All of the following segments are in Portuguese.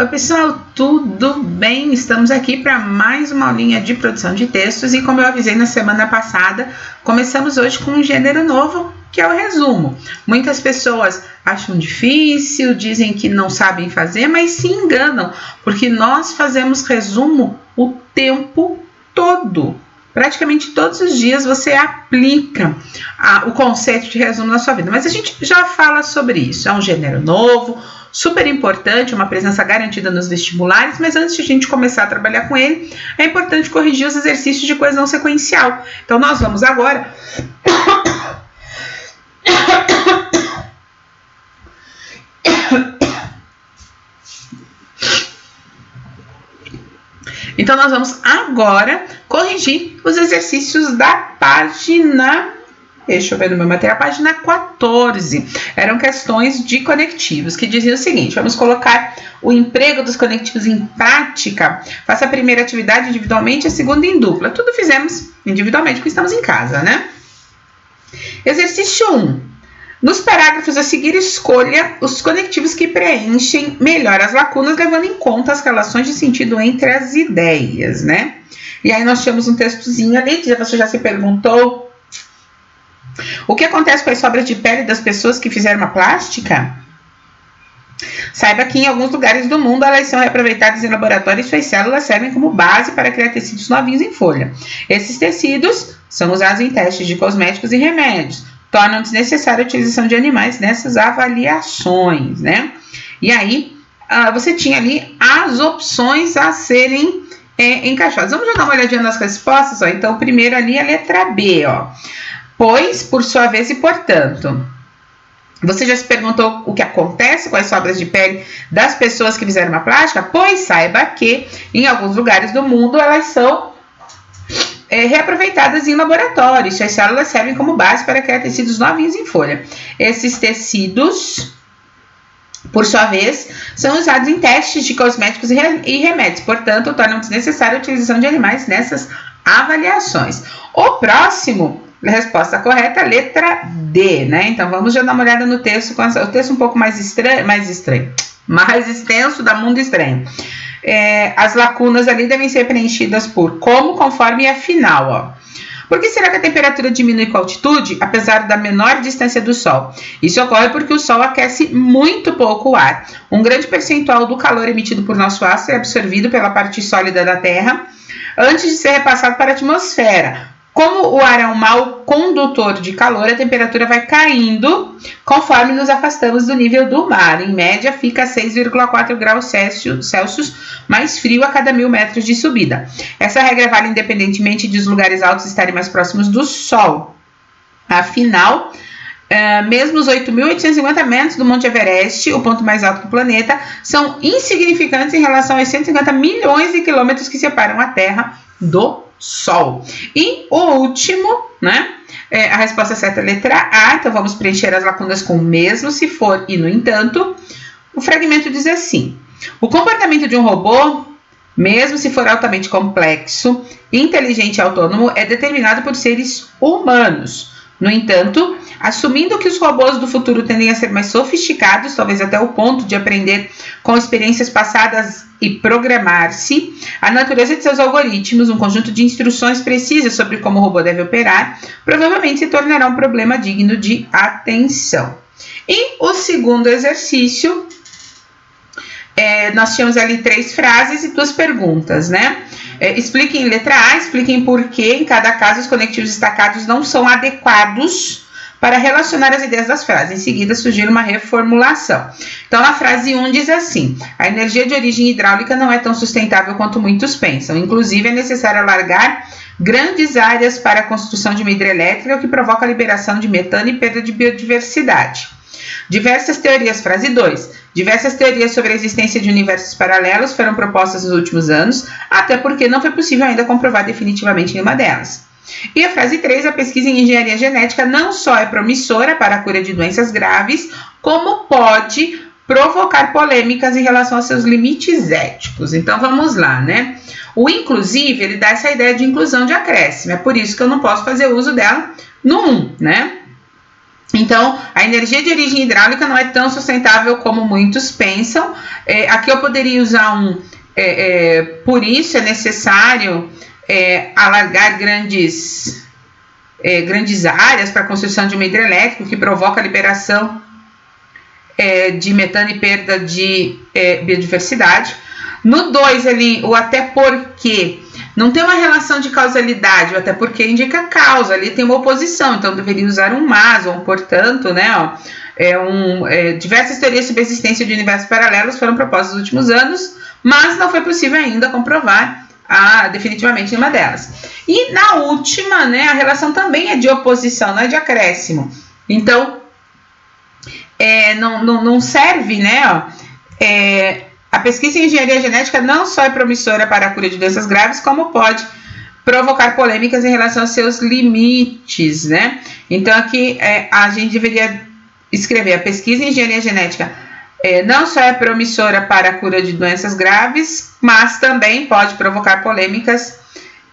Oi pessoal, tudo bem? Estamos aqui para mais uma aulinha de produção de textos e como eu avisei na semana passada, começamos hoje com um gênero novo, que é o resumo. Muitas pessoas acham difícil, dizem que não sabem fazer, mas se enganam, porque nós fazemos resumo o tempo todo. Praticamente todos os dias você aplica o conceito de resumo na sua vida, mas a gente já fala sobre isso. É um gênero novo, super importante, uma presença garantida nos vestibulares, mas antes de a gente começar a trabalhar com ele, é importante corrigir os exercícios de coesão sequencial. Então, nós vamos agora... Então, nós vamos agora corrigir os exercícios da página... Deixa eu ver no meu material, página 14. Eram questões de conectivos, que diziam o seguinte: vamos colocar o emprego dos conectivos em prática. Faça a primeira atividade individualmente, a segunda em dupla. Tudo fizemos individualmente, porque estamos em casa, né? Exercício 1. Nos parágrafos a seguir, escolha os conectivos que preenchem melhor as lacunas, levando em conta as relações de sentido entre as ideias, né? E aí nós tínhamos um textozinho ali, que você já se perguntou: o que acontece com as sobras de pele das pessoas que fizeram uma plástica? Saiba que em alguns lugares do mundo elas são reaproveitadas em laboratório e suas células servem como base para criar tecidos novinhos em folha. Esses tecidos são usados em testes de cosméticos e remédios. Tornam desnecessária a utilização de animais nessas avaliações, né? E aí, você tinha ali as opções a serem encaixadas. Vamos já dar uma olhadinha nas respostas, ó. Então, primeiro ali a letra B, ó. Pois, por sua vez e portanto. Você já se perguntou o que acontece com as sobras de pele das pessoas que fizeram uma plástica? Pois saiba que em alguns lugares do mundo elas são reaproveitadas em laboratórios. As células servem como base para criar tecidos novinhos em folha. Esses tecidos, por sua vez, são usados em testes de cosméticos e remédios. Portanto, tornam desnecessária a utilização de animais nessas avaliações. O próximo... A resposta correta é a letra D, né? Então, vamos já dar uma olhada no texto, o texto um pouco mais extenso da Mundo Estranho. As lacunas ali devem ser preenchidas por como, conforme e afinal, ó. Por que será que a temperatura diminui com a altitude, apesar da menor distância do Sol? Isso ocorre porque o Sol aquece muito pouco o ar. Um grande percentual do calor emitido por nosso astro é absorvido pela parte sólida da Terra antes de ser repassado para a atmosfera. Como o ar é um mau condutor de calor, a temperatura vai caindo conforme nos afastamos do nível do mar. Em média, fica 6,4 graus Celsius mais frio a cada 1000 metros de subida. Essa regra vale independentemente de os lugares altos estarem mais próximos do Sol. Afinal, mesmo os 8.850 metros do Monte Everest, o ponto mais alto do planeta, são insignificantes em relação aos 150 milhões de quilômetros que separam a Terra do Sol. E o último, né? A resposta certa é a letra A. Então, vamos preencher as lacunas com mesmo, se for e no entanto. O fragmento diz assim: o comportamento de um robô, mesmo se for altamente complexo, inteligente e autônomo, é determinado por seres humanos. No entanto, assumindo que os robôs do futuro tendem a ser mais sofisticados, talvez até o ponto de aprender com experiências passadas e programar-se, a natureza de seus algoritmos, um conjunto de instruções precisas sobre como o robô deve operar, provavelmente se tornará um problema digno de atenção. E o segundo exercício, nós tínhamos ali 3 frases e 2 perguntas, né? Expliquem, letra A, expliquem por que em cada caso os conectivos destacados não são adequados para relacionar as ideias das frases. Em seguida, sugiro uma reformulação. Então, a frase 1 diz assim: a energia de origem hidráulica não é tão sustentável quanto muitos pensam. Inclusive, é necessário alargar grandes áreas para a construção de uma hidrelétrica, o que provoca a liberação de metano e perda de biodiversidade. Diversas teorias, frase 2. Diversas teorias sobre a existência de universos paralelos foram propostas nos últimos anos, até porque não foi possível ainda comprovar definitivamente nenhuma delas. E a frase 3, a pesquisa em engenharia genética não só é promissora para a cura de doenças graves, como pode provocar polêmicas em relação aos seus limites éticos. Então, vamos lá, né? O inclusive, ele dá essa ideia de inclusão de acréscimo, é por isso que eu não posso fazer uso dela no 1, né? Então, a energia de origem hidráulica não é tão sustentável como muitos pensam. Aqui eu poderia usar por isso é necessário alargar grandes áreas para a construção de uma hidrelétrica, que provoca a liberação de metano e perda de biodiversidade. No 2 ali, o até porque não tem uma relação de causalidade, o até porque indica causa, ali tem uma oposição, então deveria usar um mas ou um portanto, né? Diversas teorias sobre a existência de universos paralelos foram propostas nos últimos anos, mas não foi possível ainda comprovar definitivamente nenhuma delas. E na última, né, a relação também é de oposição, não é de acréscimo. Então, não serve, né? A pesquisa em engenharia genética não só é promissora para a cura de doenças graves, como pode provocar polêmicas em relação aos seus limites, né? Então, aqui a gente deveria escrever: a pesquisa em engenharia genética não só é promissora para a cura de doenças graves, mas também pode provocar polêmicas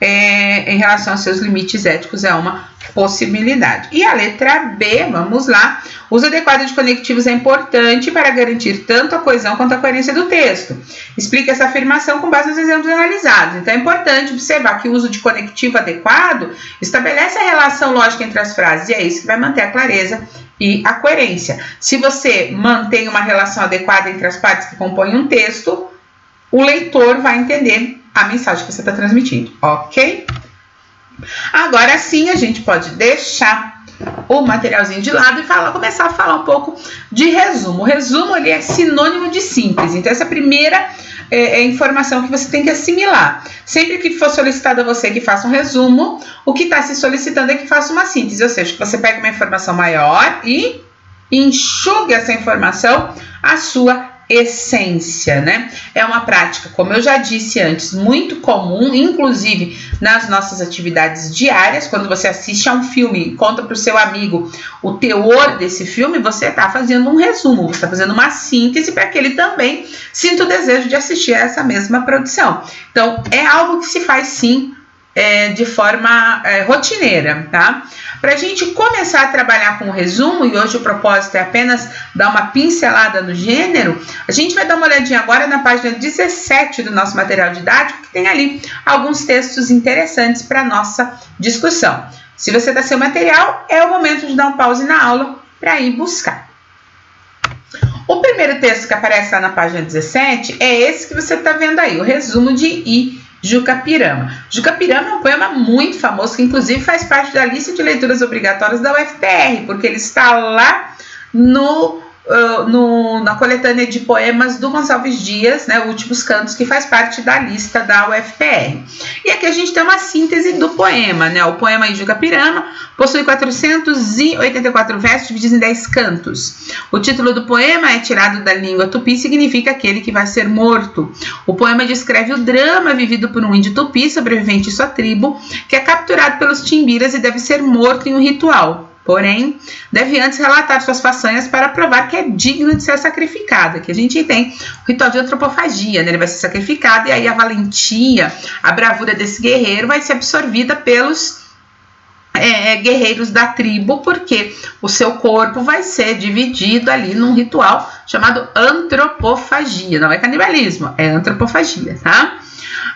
em relação aos seus limites éticos, é uma possibilidade. E a letra B, vamos lá. O uso adequado de conectivos é importante para garantir tanto a coesão quanto a coerência do texto. Explica essa afirmação com base nos exemplos analisados. Então é importante observar que o uso de conectivo adequado estabelece a relação lógica entre as frases, e é isso que vai manter a clareza e a coerência. Se você mantém uma relação adequada entre as partes que compõem um texto, o leitor vai entender a mensagem que você está transmitindo, ok? Agora sim, a gente pode deixar o materialzinho de lado e começar a falar um pouco de resumo. O resumo ele é sinônimo de síntese, então essa primeira informação que você tem que assimilar. Sempre que for solicitado a você que faça um resumo, o que está se solicitando é que faça uma síntese, ou seja, que você pegue uma informação maior e enxugue essa informação à sua essência, né? É uma prática, como eu já disse antes, muito comum, inclusive nas nossas atividades diárias. Quando você assiste a um filme e conta para o seu amigo o teor desse filme, você está fazendo um resumo, você está fazendo uma síntese para que ele também sinta o desejo de assistir a essa mesma produção. Então, é algo que se faz sim de forma rotineira, tá? Para a gente começar a trabalhar com o resumo, e hoje o propósito é apenas dar uma pincelada no gênero, a gente vai dar uma olhadinha agora na página 17 do nosso material didático, que tem ali alguns textos interessantes para a nossa discussão. Se você está sem o material, é o momento de dar um pause na aula para ir buscar. O primeiro texto que aparece lá na página 17 é esse que você está vendo aí, o resumo de I. Jucapirama. Jucapirama é um poema muito famoso, que inclusive faz parte da lista de leituras obrigatórias da UFPR, porque ele está lá na coletânea de poemas do Gonçalves Dias, né, Últimos Cantos, que faz parte da lista da UFPR. E aqui a gente tem uma síntese do poema, né? O poema Jucapirama possui 484 versos divididos em 10 cantos. O título do poema é tirado da língua tupi e significa aquele que vai ser morto. O poema descreve o drama vivido por um índio tupi, sobrevivente de sua tribo, que é capturado pelos timbiras e deve ser morto em um ritual. Porém, deve antes relatar suas façanhas para provar que é digno de ser sacrificado. Aqui a gente tem o ritual de antropofagia, né? Ele vai ser sacrificado e aí a valentia, a bravura desse guerreiro vai ser absorvida pelos guerreiros da tribo, porque o seu corpo vai ser dividido ali num ritual chamado antropofagia. Não é canibalismo, é antropofagia, tá?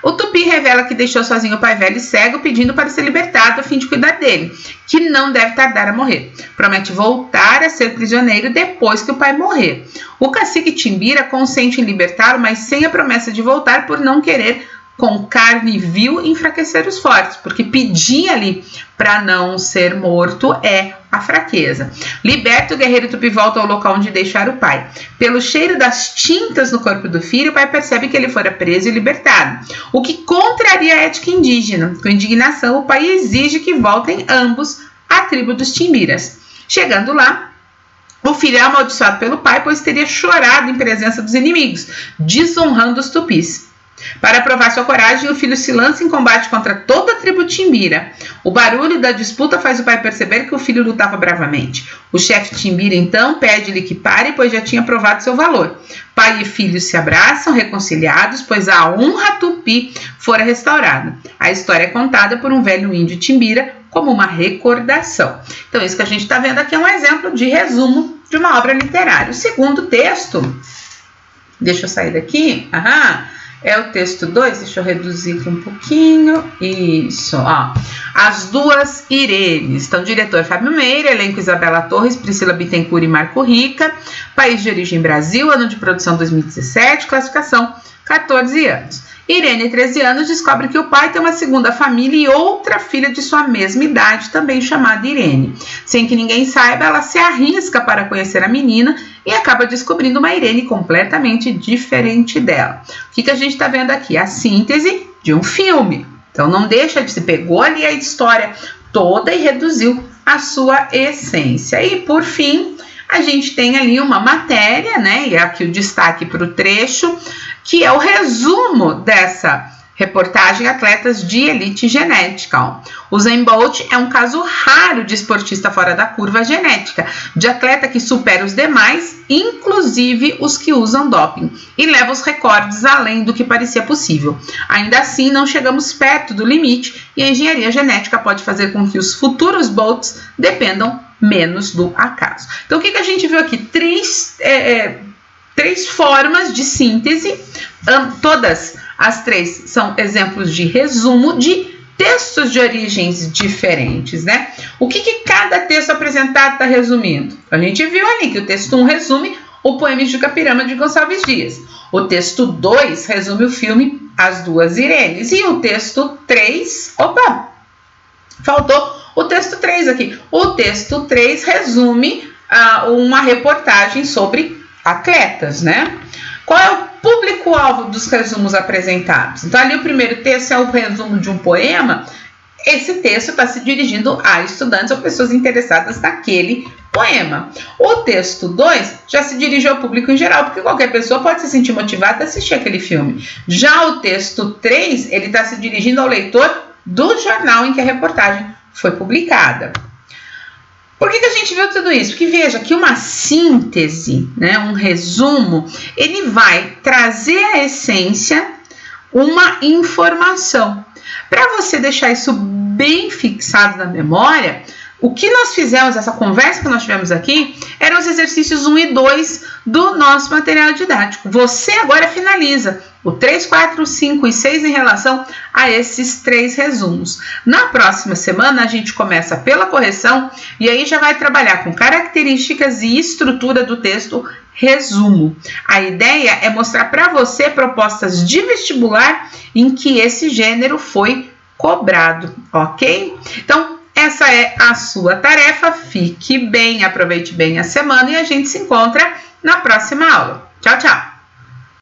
O tupi revela que deixou sozinho o pai velho e cego, pedindo para ser libertado a fim de cuidar dele, que não deve tardar a morrer. Promete voltar a ser prisioneiro depois que o pai morrer. O cacique Timbira consente em libertá-lo, mas sem a promessa de voltar, por não querer com carne vil enfraquecer os fortes, porque pedir ali para não ser morto é a fraqueza. Liberta, o guerreiro tupi volta ao local onde deixar o pai. Pelo cheiro das tintas no corpo do filho, o pai percebe que ele fora preso e libertado, o que contraria a ética indígena. Com indignação, o pai exige que voltem ambos à tribo dos Timbiras. Chegando lá, o filho é amaldiçoado pelo pai, pois teria chorado em presença dos inimigos, desonrando os tupis. Para provar sua coragem, o filho se lança em combate contra toda a tribo Timbira. O barulho da disputa faz o pai perceber que o filho lutava bravamente. O chefe Timbira, então, pede-lhe que pare, pois já tinha provado seu valor. Pai e filho se abraçam, reconciliados, pois a honra Tupi fora restaurada. A história é contada por um velho índio Timbira como uma recordação. Então, isso que a gente está vendo aqui é um exemplo de resumo de uma obra literária. O segundo texto, deixa eu sair daqui, é o texto 2, deixa eu reduzir aqui um pouquinho, isso, ó. As Duas Irenes. Então, diretor Fábio Meira, elenco Isabela Torres, Priscila Bittencourt e Marco Rica, país de origem Brasil, ano de produção 2017, classificação 14 anos. Irene, 13 anos, descobre que o pai tem uma segunda família e outra filha de sua mesma idade, também chamada Irene. Sem que ninguém saiba, ela se arrisca para conhecer a menina e acaba descobrindo uma Irene completamente diferente dela. O que a gente está vendo aqui? A síntese de um filme. Então, não deixa de se pegou ali a história toda e reduziu a sua essência. E, por fim, a gente tem ali uma matéria, né? E aqui o destaque para o trecho, que é o resumo dessa reportagem Atletas de Elite Genética. O Usain Bolt é um caso raro de esportista fora da curva genética, de atleta que supera os demais, inclusive os que usam doping, e leva os recordes além do que parecia possível. Ainda assim, não chegamos perto do limite e a engenharia genética pode fazer com que os futuros Bolts dependam menos do acaso. Então, o que a gente viu aqui? Três formas de síntese, todas as três são exemplos de resumo de textos de origens diferentes, né? O que cada texto apresentado está resumindo? A gente viu ali que o texto 1 resume o poema Jucapirama de Gonçalves Dias. O texto 2 resume o filme As Duas Irenes. E o texto 3, faltou o texto 3 aqui. O texto 3 resume uma reportagem sobre atletas, né? Qual é o público-alvo dos resumos apresentados? Então, ali o primeiro texto é o resumo de um poema. Esse texto está se dirigindo a estudantes ou pessoas interessadas naquele poema. O texto 2 já se dirige ao público em geral, porque qualquer pessoa pode se sentir motivada a assistir aquele filme. Já o texto 3, ele está se dirigindo ao leitor do jornal em que a reportagem foi publicada. Por que a gente viu tudo isso? Porque veja que uma síntese, né, um resumo, ele vai trazer a essência, uma informação. Para você deixar isso bem fixado na memória, o que nós fizemos, essa conversa que nós tivemos aqui, eram os exercícios 1 e 2 do nosso material didático. Você agora finaliza o 3, 4, 5 e 6 em relação a esses 3 resumos. Na próxima semana, a gente começa pela correção e aí já vai trabalhar com características e estrutura do texto resumo. A ideia é mostrar para você propostas de vestibular em que esse gênero foi cobrado, ok? Então, essa é a sua tarefa. Fique bem, aproveite bem a semana e a gente se encontra na próxima aula. Tchau, tchau!